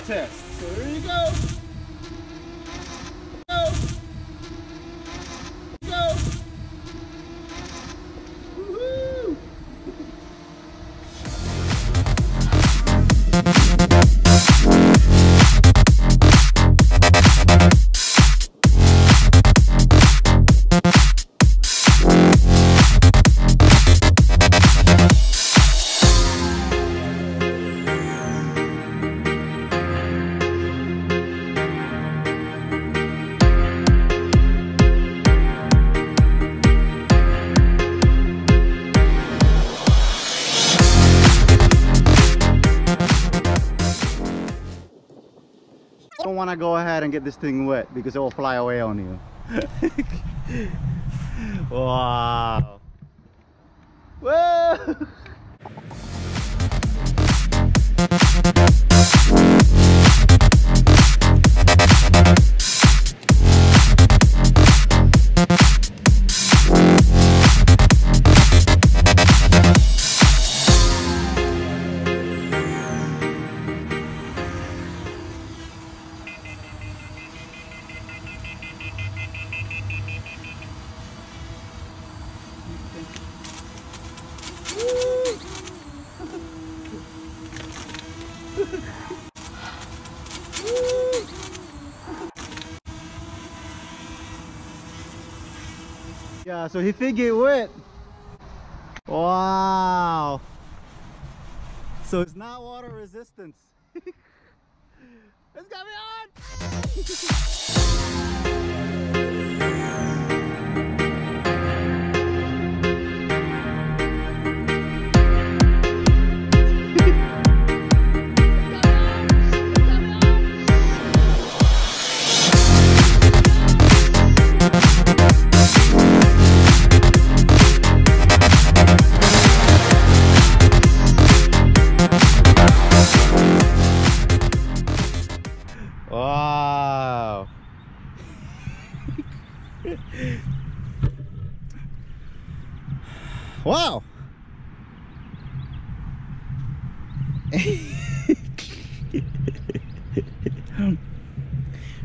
test. So there you go. Go. Woohoo! I don't want to go ahead and get this thing wet because it will fly away on you. Wow. Whoa. Yeah, so he think it wet. Wow. So it's not water resistance. It's got me Wow. Wow.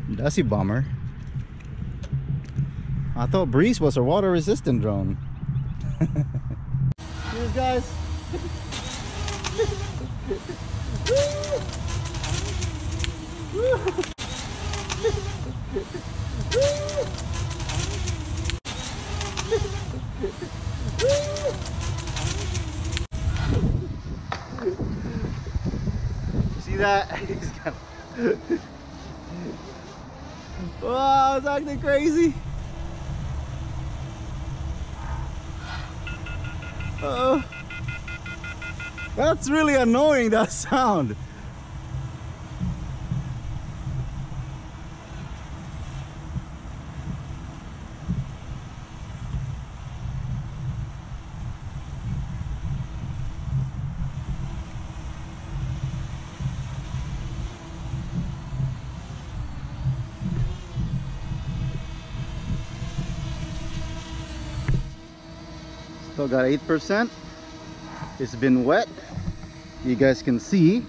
That's a bummer. I thought Breeze was a water resistant drone. Cheers, guys. See that? Wow, it's acting crazy. That's really annoying, that sound. Still got 8%. It's been wet. You guys can see.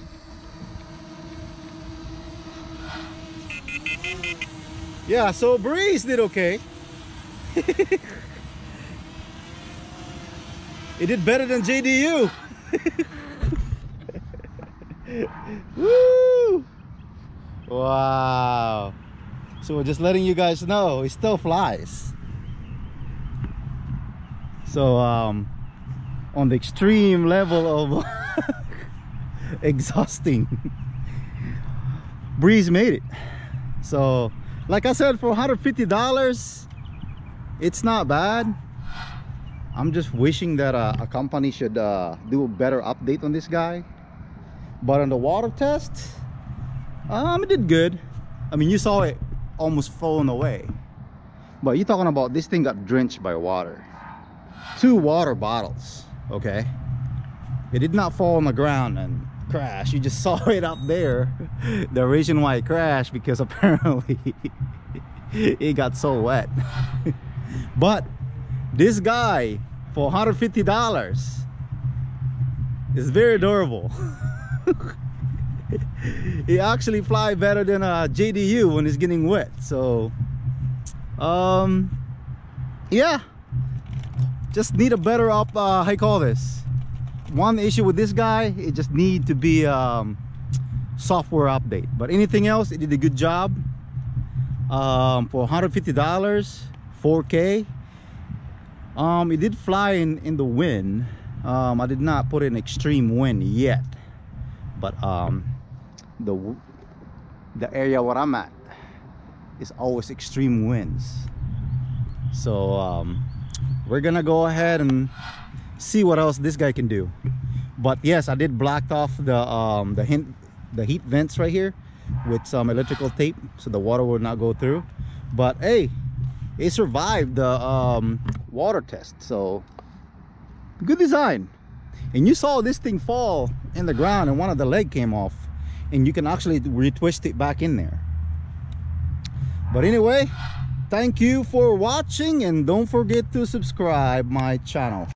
Yeah, so Breeze did okay. It did better than JDU. Woo! Wow. So we're just letting you guys know it still flies. So on the extreme level of exhausting, Breeze made it. So like I said, for $150 it's not bad. I'm just wishing that a company should do a better update on this guy. But on the water test, it did good. I mean, you saw it almost falling away, but you're talking about this thing got drenched by water. 2 water bottles, okay? It did not fall on the ground and crash. You just saw it up there. The reason why it crashed, because apparently it got so wet. But this guy for $150 is very durable. It actually fly better than a JDU when it's getting wet. So yeah, just need a better up how you call this. One issue with this guy, it just need to be software update, but anything else it did a good job. For $150, 4K. It did fly in the wind. I did not put in extreme wind yet, but the area where I'm at is always extreme winds. So we're gonna go ahead and see what else this guy can do. But yes, I did blocked off the heat vents right here with some electrical tape so the water will not go through. But hey, it survived the water test, so good design. And you saw this thing fall in the ground and one of the leg came off, and you can actually retwist it back in there. But anyway, thank you for watching, and don't forget to subscribe my channel.